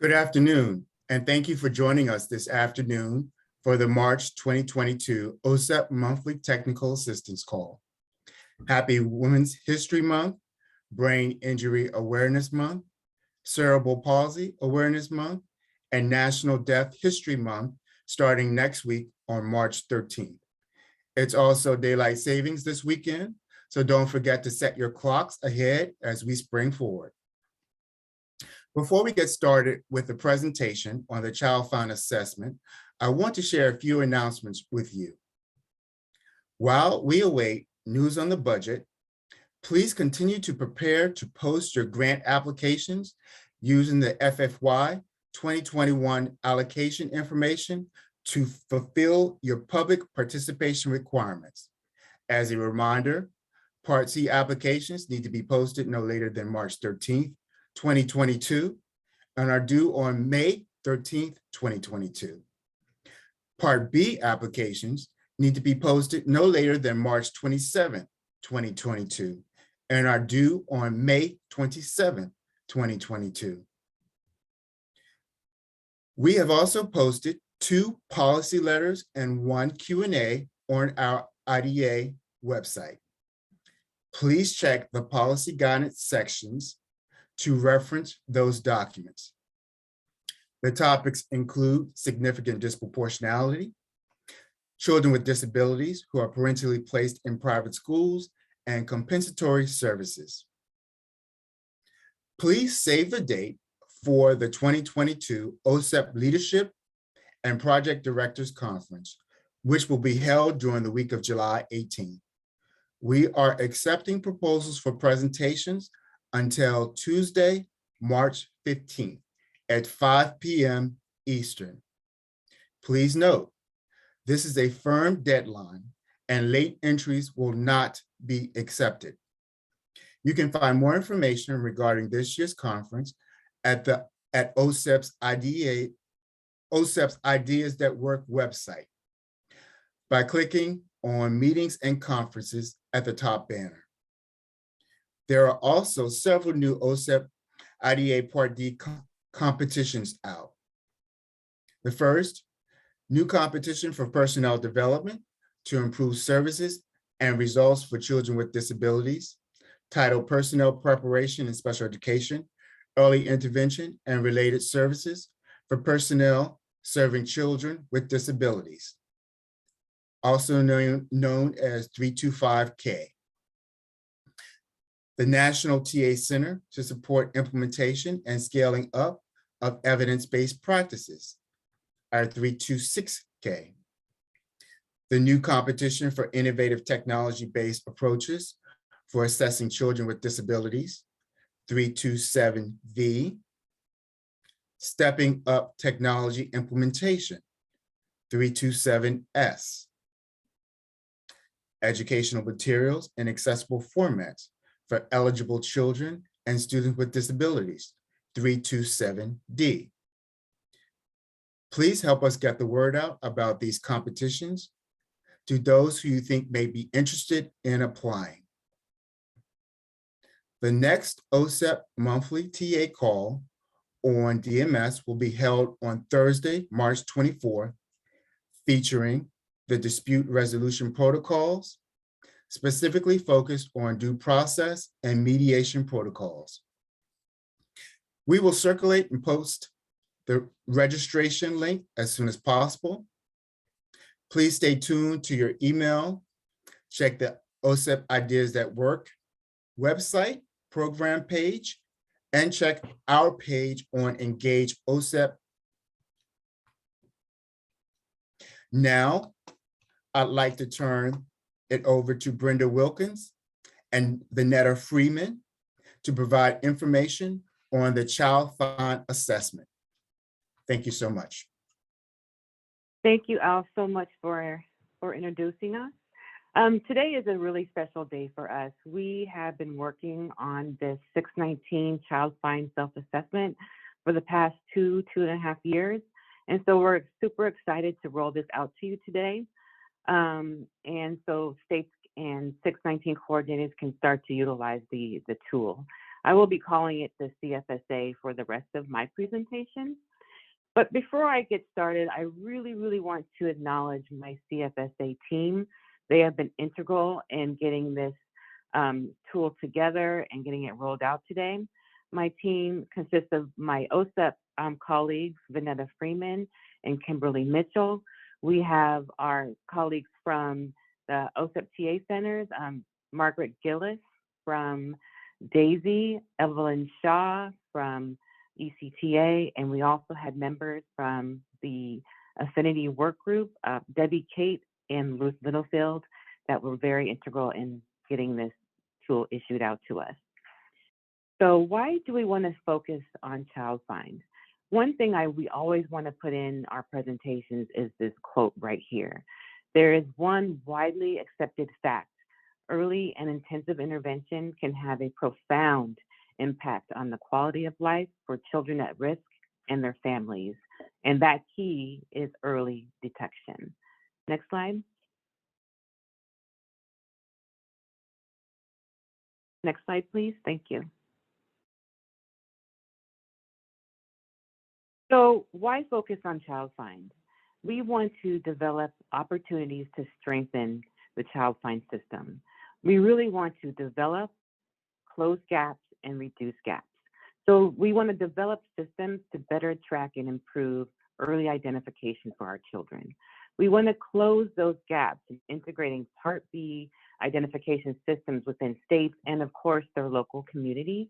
Good afternoon, and thank you for joining us this afternoon for the March 2022 OSEP Monthly Technical Assistance Call. Happy Women's History Month, Brain Injury Awareness Month, Cerebral Palsy Awareness Month, and National Deaf History Month starting next week on March 13th. It's also daylight savings this weekend, so don't forget to set your clocks ahead as we spring forward. Before we get started with the presentation on the Child Find Assessment, I want to share a few announcements with you. While we await news on the budget, please continue to prepare to post your grant applications using the FFY 2021 allocation information to fulfill your public participation requirements. As a reminder, Part C applications need to be posted no later than March 13th, 2022, and are due on May 13th, 2022. Part B applications need to be posted no later than March 27th, 2022, and are due on May 27th, 2022. We have also posted 2 policy letters and 1 Q&A on our IDA website. Please check the policy guidance sections to reference those documents. The topics include significant disproportionality, children with disabilities who are parentally placed in private schools, and compensatory services. Please save the date for the 2022 OSEP Leadership and Project Directors Conference, which will be held during the week of July 18th. We are accepting proposals for presentations until Tuesday, March 15th at 5 p.m. Eastern. Please note, this is a firm deadline and late entries will not be accepted. You can find more information regarding this year's conference at OSEP's Ideas That Work website by clicking on Meetings and Conferences at the top banner. There are also several new OSEP IDA Part D competitions out. The first, new competition for personnel development to improve services and results for children with disabilities, titled Personnel Preparation in Special Education, Early Intervention and Related Services for Personnel Serving Children with Disabilities, also known as 325K. The National TA Center to support implementation and scaling up of evidence-based practices, our 326K. The new competition for innovative technology-based approaches for assessing children with disabilities, 327V. Stepping Up Technology Implementation, 327S. Educational materials in accessible formats for eligible children and students with disabilities, 327D. Please help us get the word out about these competitions to those who you think may be interested in applying. The next OSEP monthly TA call on DMS will be held on Thursday, March 24th, featuring the dispute resolution protocols, specifically focused on due process and mediation protocols. We will circulate and post the registration link as soon as possible. Please stay tuned to your email. Check the OSEP Ideas That Work website program page and check our page on Engage OSEP. Now, I'd like to turn it over to Brenda Wilkins and Vanetta Freeman to provide information on the Child Find Assessment. Thank you so much. Thank you, Al, so much for introducing us. Today is a really special day for us. We have been working on this 619 Child Find Self-Assessment for the past 2.5 years. And so we're super excited to roll this out to you today. And so states and 619 coordinators can start to utilize the tool. I will be calling it the CFSA for the rest of my presentation. But before I get started, I really want to acknowledge my CFSA team. They have been integral in getting this tool together and getting it rolled out today. My team consists of my OSEP colleagues, Vanetta Freeman and Kimberly Mitchell. We have our colleagues from the OSEP TA centers, Margaret Gillis from Daisy, Evelyn Shaw from ECTA, and we also had members from the Affinity Work Group, Debbie Kate and Ruth Littlefield, that were very integral in getting this tool issued out to us. So why do we want to focus on child find? One thing we always want to put in our presentations is this quote right here. There is one widely accepted fact. Early and intensive intervention can have a profound impact on the quality of life for children at risk and their families. And that key is early detection. Next slide. Next slide, please. Thank you. So why focus on child find? We want to develop opportunities to strengthen the child find system. We really want to develop, close gaps, and reduce gaps. So we want to develop systems to better track and improve early identification for our children. We want to close those gaps in integrating Part B identification systems within states and, of course, their local communities.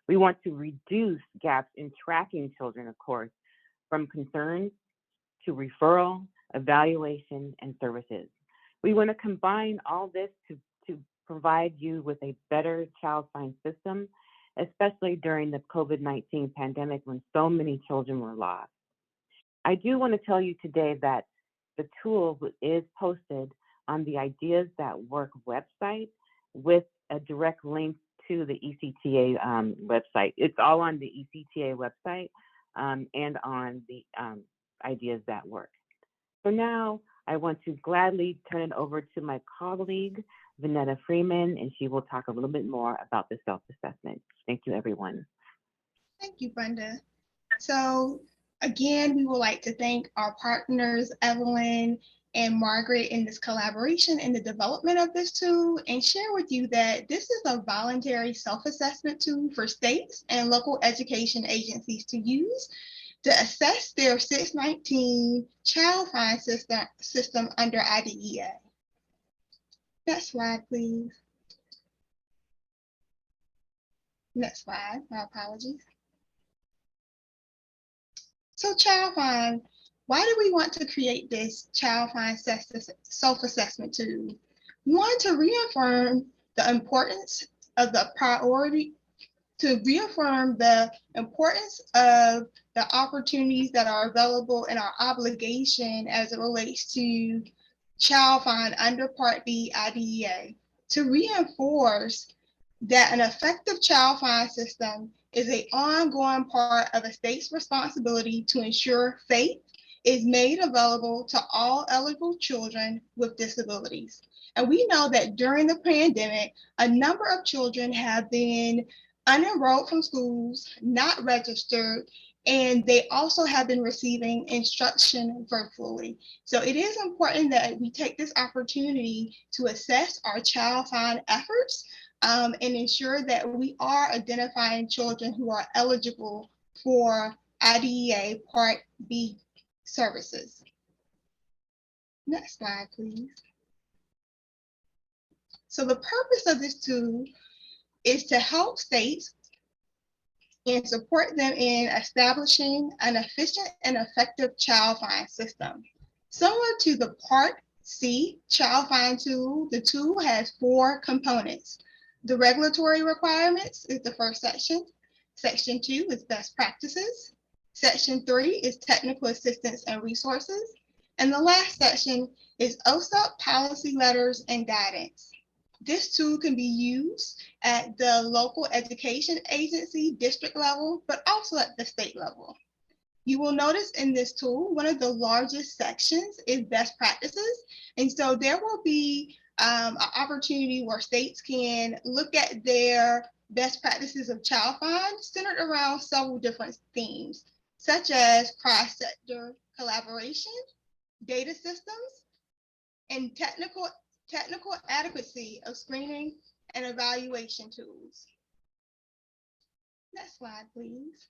We want to reduce gaps in tracking children, of course, from concerns to referral, evaluation, and services. We want to combine all this to provide you with a better child find system, especially during the COVID-19 pandemic when so many children were lost. I do want to tell you today that the tool is posted on the Ideas That Work website with a direct link to the ECTA website. It's all on the ECTA website and on the Ideas That Work. So now I want to gladly turn it over to my colleague, Vanetta Freeman, and she will talk a little bit more about the self-assessment. Thank you, everyone. Thank you, Brenda. So again, we would like to thank our partners, Evelyn and Margaret, in this collaboration in the development of this tool, and share with you that this is a voluntary self-assessment tool for states and local education agencies to use to assess their 619 child find system under IDEA. Next slide, please. Next slide, my apologies. So child find, why do we want to create this child find self-assessment tool? We want to reaffirm the importance of the priority, to reaffirm the importance of the opportunities that are available and our obligation as it relates to child find under Part B IDEA, to reinforce that an effective child find system is an ongoing part of a state's responsibility to ensure FAPE is made available to all eligible children with disabilities. And we know that during the pandemic, a number of children have been unenrolled from schools, not registered, and they also have been receiving instruction virtually. So it is important that we take this opportunity to assess our child find efforts and ensure that we are identifying children who are eligible for IDEA Part B services. Next slide, please. So the purpose of this tool is to help states and support them in establishing an efficient and effective child find system. Similar to the Part C child find tool, the tool has 4 components. The regulatory requirements is the first section. Section 2 is best practices. Section 3 is technical assistance and resources. And the last section is OSEP policy letters and guidance. This tool can be used at the local education agency district level, but also at the state level. You will notice in this tool, one of the largest sections is best practices. And so there will be an opportunity where states can look at their best practices of child find centered around several different themes, such as cross-sector collaboration, data systems, and technical adequacy of screening and evaluation tools. Next slide, please.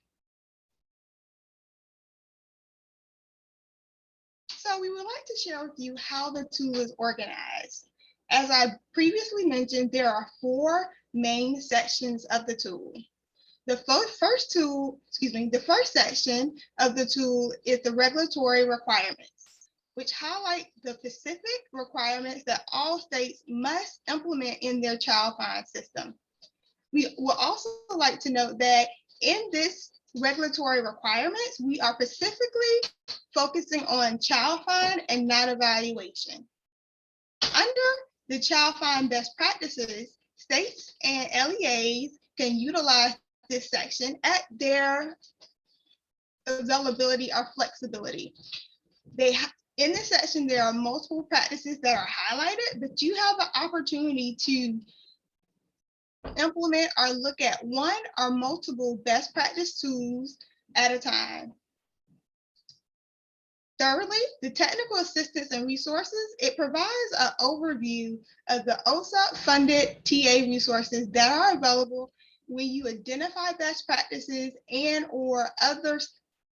So we would like to share with you how the tool is organized. As I previously mentioned, there are 4 main sections of the tool. The first section of the tool is the regulatory requirements, which highlight the specific requirements that all states must implement in their child find system. We would also like to note that in this regulatory requirements, we are specifically focusing on child find and not evaluation. Under the child find best practices, states and LEAs can utilize this section at their availability or flexibility. In this section, there are multiple practices that are highlighted, but you have an opportunity to implement or look at one or multiple best practice tools at a time. Thirdly, the technical assistance and resources. It provides an overview of the OSEP funded TA resources that are available when you identify best practices and or other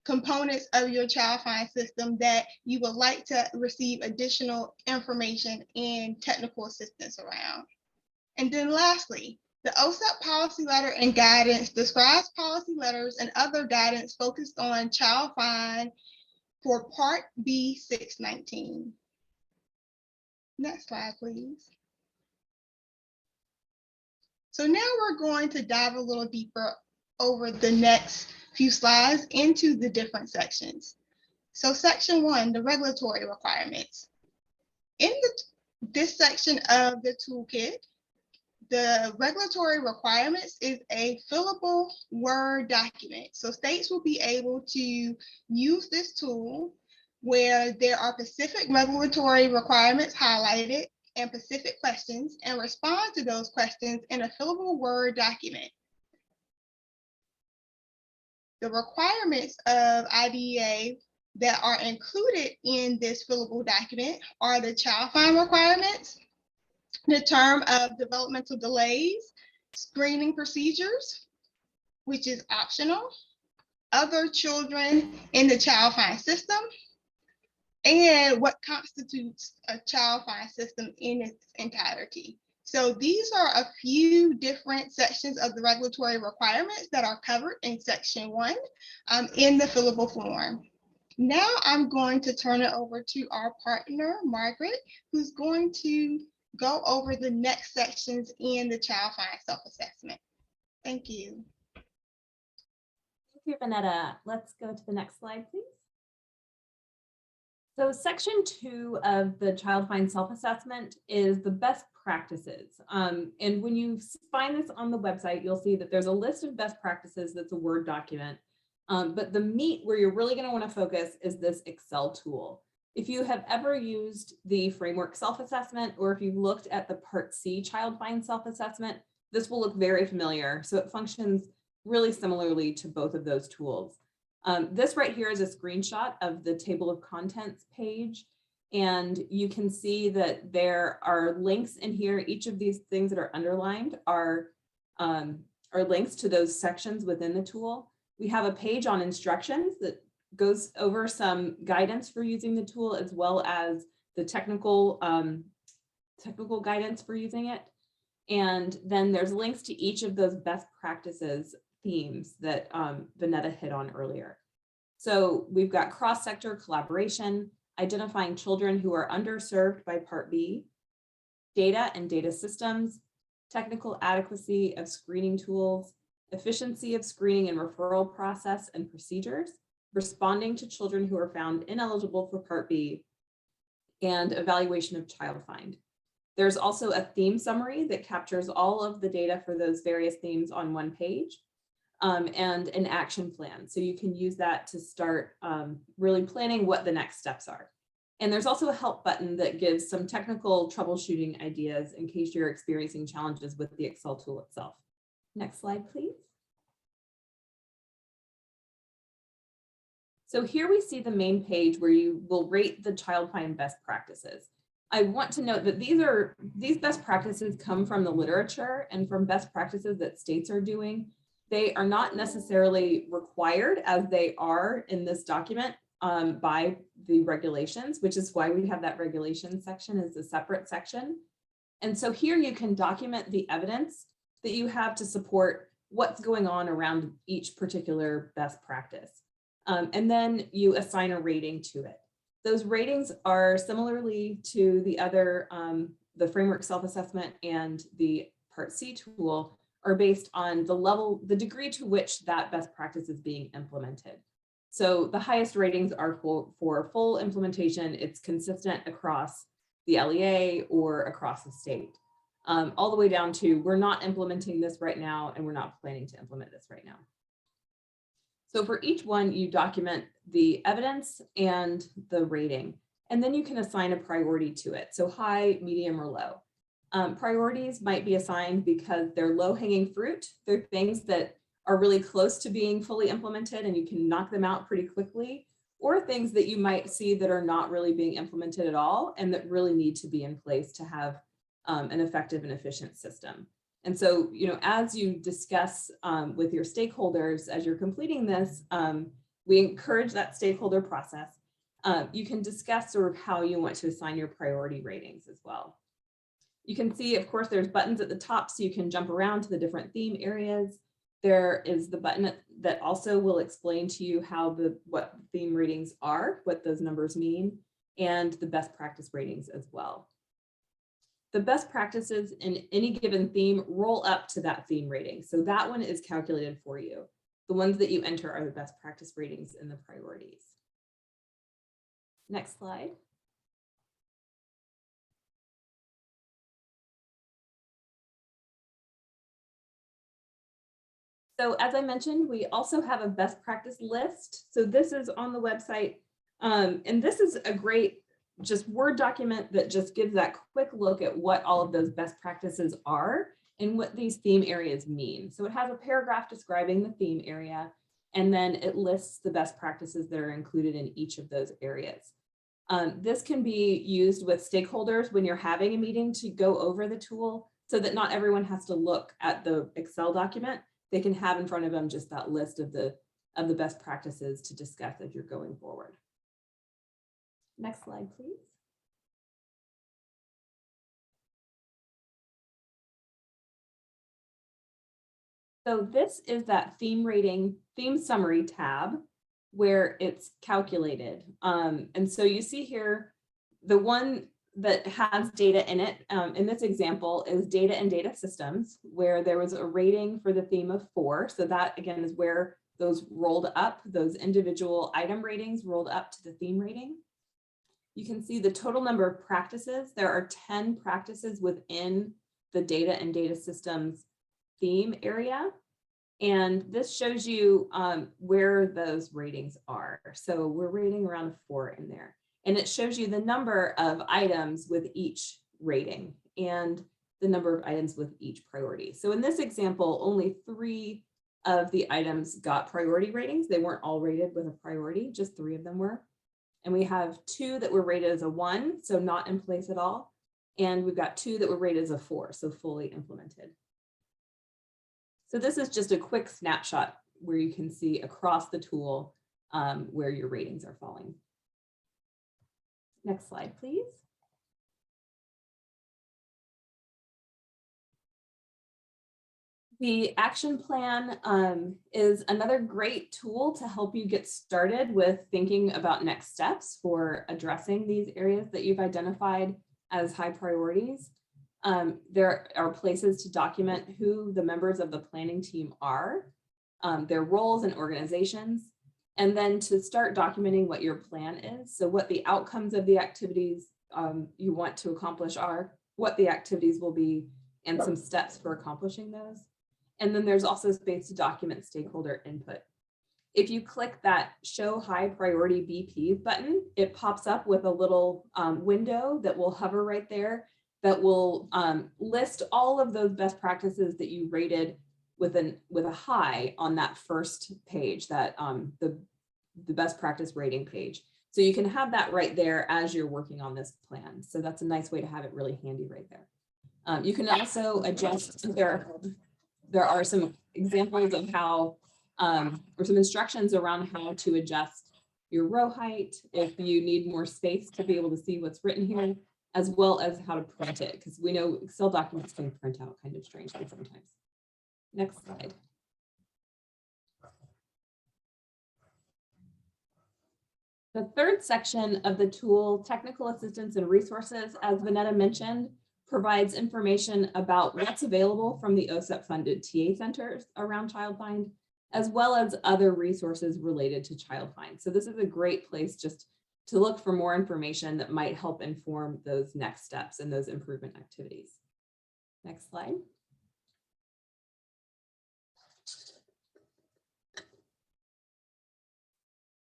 components of your child find system that you would like to receive additional information and technical assistance around. And then lastly, the OSEP policy letter and guidance describes policy letters and other guidance focused on child find for Part B 619. Next slide, please. So now we're going to dive a little deeper over the next few slides into the different sections. So section 1, the regulatory requirements. In this section of the toolkit, the regulatory requirements is a fillable Word document. So states will be able to use this tool where there are specific regulatory requirements highlighted and specific questions and respond to those questions in a fillable Word document. The requirements of IDEA that are included in this fillable document are the child find requirements, the term of developmental delays, screening procedures, which is optional, other children in the child find system, and what constitutes a child find system in its entirety. So these are a few different sections of the regulatory requirements that are covered in section 1 in the fillable form. Now I'm going to turn it over to our partner, Margaret, who's going to go over the next sections in the child find self-assessment. Thank you. Thank you, Vanetta. Let's go to the next slide, please. So section 2 of the child find self-assessment is the best practices. And when you find this on the website, you'll see that there's a list of best practices that's a Word document. But the meat where you're really going to want to focus is this Excel tool. If you have ever used the framework self-assessment, or if you've looked at the Part C child find self-assessment, this will look very familiar. So it functions really similarly to both of those tools. This right here is a screenshot of the table of contents page. And you can see that there are links in here. Each of these things that are underlined are links to those sections within the tool. We have a page on instructions that goes over some guidance for using the tool, as well as the technical guidance for using it. And then there's links to each of those best practices themes that Vanetta hit on earlier. So we've got cross-sector collaboration, identifying children who are underserved by Part B, data and data systems, technical adequacy of screening tools, efficiency of screening and referral process and procedures, responding to children who are found ineligible for Part B, and evaluation of child find. There's also a theme summary that captures all of the data for those various themes on one page, and an action plan. So you can use that to start really planning what the next steps are. And there's also a help button that gives some technical troubleshooting ideas in case you're experiencing challenges with the Excel tool itself. Next slide, please. So here we see the main page where you will rate the Child Find best practices. I want to note that these best practices come from the literature and from best practices that states are doing. They are not necessarily required as they are in this document by the regulations, which is why we have that regulations section as a separate section. And so here you can document the evidence that you have to support what's going on around each particular best practice. And then you assign a rating to it. Those ratings are similarly to the other, the framework self-assessment and the Part C tool are based on the degree to which that best practice is being implemented. So the highest ratings are for full implementation. It's consistent across the LEA or across the state, all the way down to we're not implementing this right now and we're not planning to implement this right now. So for each one, you document the evidence and the rating, and then you can assign a priority to it. So high, medium, or low. Priorities might be assigned because they're low-hanging fruit. They're things that are really close to being fully implemented and you can knock them out pretty quickly, or things that you might see that are not really being implemented at all and that really need to be in place to have an effective and efficient system. And so, as you discuss with your stakeholders, as you're completing this, we encourage that stakeholder process. You can discuss sort of how you want to assign your priority ratings as well. You can see, of course, there's buttons at the top so you can jump around to the different theme areas. There is the button that also will explain to you what theme ratings are, what those numbers mean, and the best practice ratings as well. The best practices in any given theme roll up to that theme rating. So that one is calculated for you. The ones that you enter are the best practice ratings in the priorities. Next slide. So as I mentioned, we also have a best practice list. So this is on the website. And this is a great just Word document that just gives that quick look at what all of those best practices are and what these theme areas mean. So it has a paragraph describing the theme area, and then it lists the best practices that are included in each of those areas. This can be used with stakeholders when you're having a meeting to go over the tool so that not everyone has to look at the Excel document. They can have in front of them just that list of the best practices to discuss as you're going forward. Next slide, please. So this is that theme summary tab where it's calculated. And so you see here, the one that has data in it, in this example, is data and data systems, where there was a rating for the theme of 4. So that, again, is where those rolled up, those individual item ratings rolled up to the theme rating. You can see the total number of practices. There are 10 practices within the data and data systems theme area. And this shows you where those ratings are. So we're rating around 4 in there. And it shows you the number of items with each rating and the number of items with each priority. So in this example, only 3 of the items got priority ratings. They weren't all rated with a priority, just 3 of them were. And we have 2 that were rated as a 1, so not in place at all. And we've got 2 that were rated as a 4, so fully implemented. So this is just a quick snapshot where you can see across the tool where your ratings are falling. Next slide, please. The action plan is another great tool to help you get started with thinking about next steps for addressing these areas that you've identified as high priorities. There are places to document who the members of the planning team are, their roles and organizations, and then to start documenting what your plan is. So what the outcomes of the activities you want to accomplish are, what the activities will be, and some steps for accomplishing those. And then there's also space to document stakeholder input. If you click that Show High Priority BP button, it pops up with a little window that will hover right there that will list all of those best practices that you rated with a high on that first page, that the best practice rating page. So you can have that right there as you're working on this plan. So that's a nice way to have it really handy right there. You can also adjust, there are some examples of how, or some instructions around how to adjust your row height if you need more space to be able to see what's written here, as well as how to print it, because we know Excel documents can print out kind of strangely sometimes. Next slide. The third section of the tool, Technical Assistance and Resources, as Vanetta mentioned, provides information about what's available from the OSEP funded TA centers around Child Find, as well as other resources related to Child Find. So this is a great place just to look for more information that might help inform those next steps and those improvement activities. Next slide.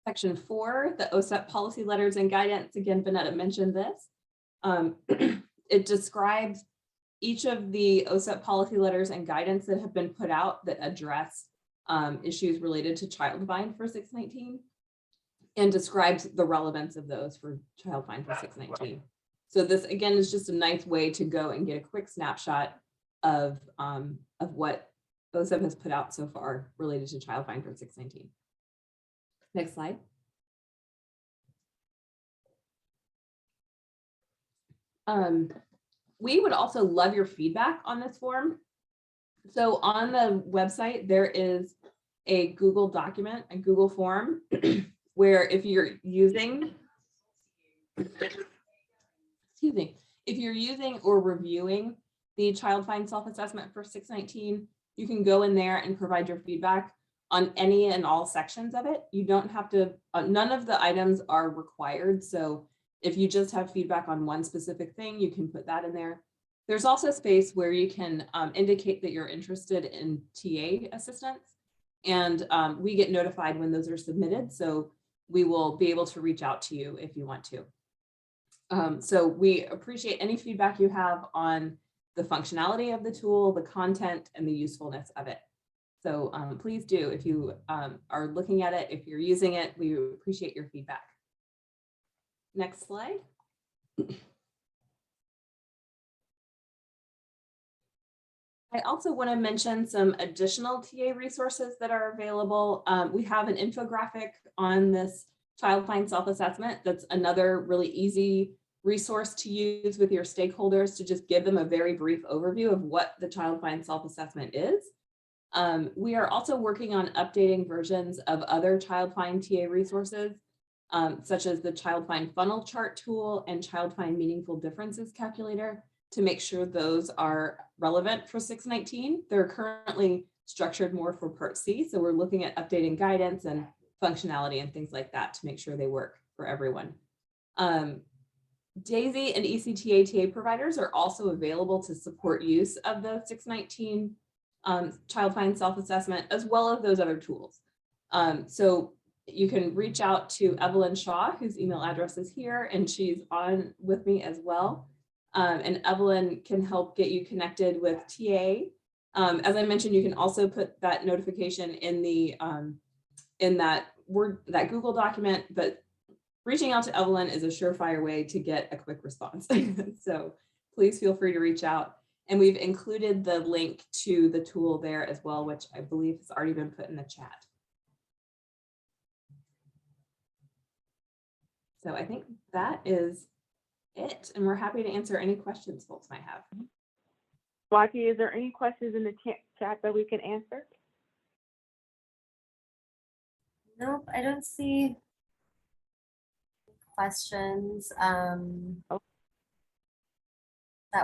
Section 4, the OSEP policy letters and guidance. Again, Vanetta mentioned this. It describes each of the OSEP policy letters and guidance that have been put out that address issues related to Child Find for 619, and describes the relevance of those for Child Find for 619. So this, again, is just a nice way to go and get a quick snapshot of what OSEP has put out so far related to Child Find for 619. Next slide. We would also love your feedback on this form. So on the website, there is a Google document, a Google form, where if you're using, excuse me, if you're using or reviewing the Child Find self-assessment for 619, you can go in there and provide your feedback on any and all sections of it. You don't have to, none of the items are required. So if you just have feedback on one specific thing, you can put that in there. There's also space where you can indicate that you're interested in TA assistance, and we get notified when those are submitted. So we will be able to reach out to you if you want to. So we appreciate any feedback you have on the functionality of the tool, the content, and the usefulness of it. So please do, if you are looking at it, if you're using it, we appreciate your feedback. Next slide. I also want to mention some additional TA resources that are available. We have an infographic on this Child Find self-assessment. That's another really easy resource to use with your stakeholders to just give them a very brief overview of what the Child Find self-assessment is. We are also working on updating versions of other Child Find TA resources, such as the Child Find funnel chart tool and Child Find meaningful differences calculator, to make sure those are relevant for 619. They're currently structured more for Part C, so we're looking at updating guidance and functionality and things like that to make sure they work for everyone. DAISY and ECTA TA providers are also available to support use of the 619 Child Find self-assessment, as well as those other tools. So you can reach out to Evelyn Shaw, whose email address is here, and she's on with me as well. And Evelyn can help get you connected with TA. As I mentioned, you can also put that notification in the in that Google document, but reaching out to Evelyn is a surefire way to get a quick response. So please feel free to reach out. And we've included the link to the tool there as well, which I believe has already been put in the chat. So I think that is it, and we're happy to answer any questions folks might have. Swati, is there any questions in the chat that we can answer? Nope, I don't see questions that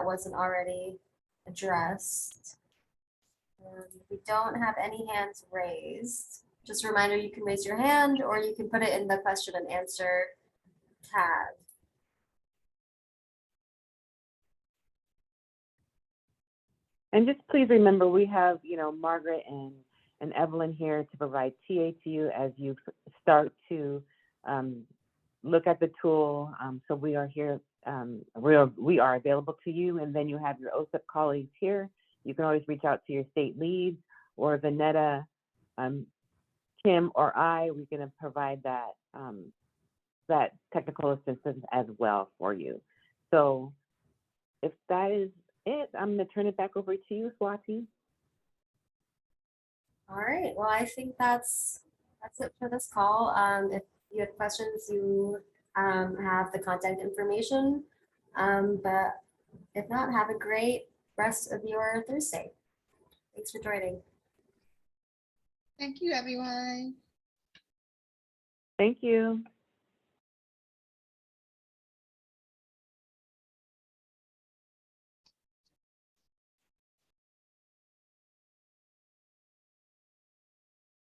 wasn't already addressed. We don't have any hands raised. Just a reminder, you can raise your hand or you can put it in the question and answer tab. And just please remember, we have, Margaret and Evelyn here to provide TA to you as you start to look at the tool. So we are here, we are available to you, and then you have your OSEP colleagues here. You can always reach out to your state leads or Vanetta, Kim, or I, we can provide that that technical assistance as well for you. So if that is it, I'm going to turn it back over to you, Swati. All right, well, I think that's it for this call. If you have questions, you have the contact information. But if not, have a great rest of your Thursday. Thanks for joining. Thank you, everyone. Thank you.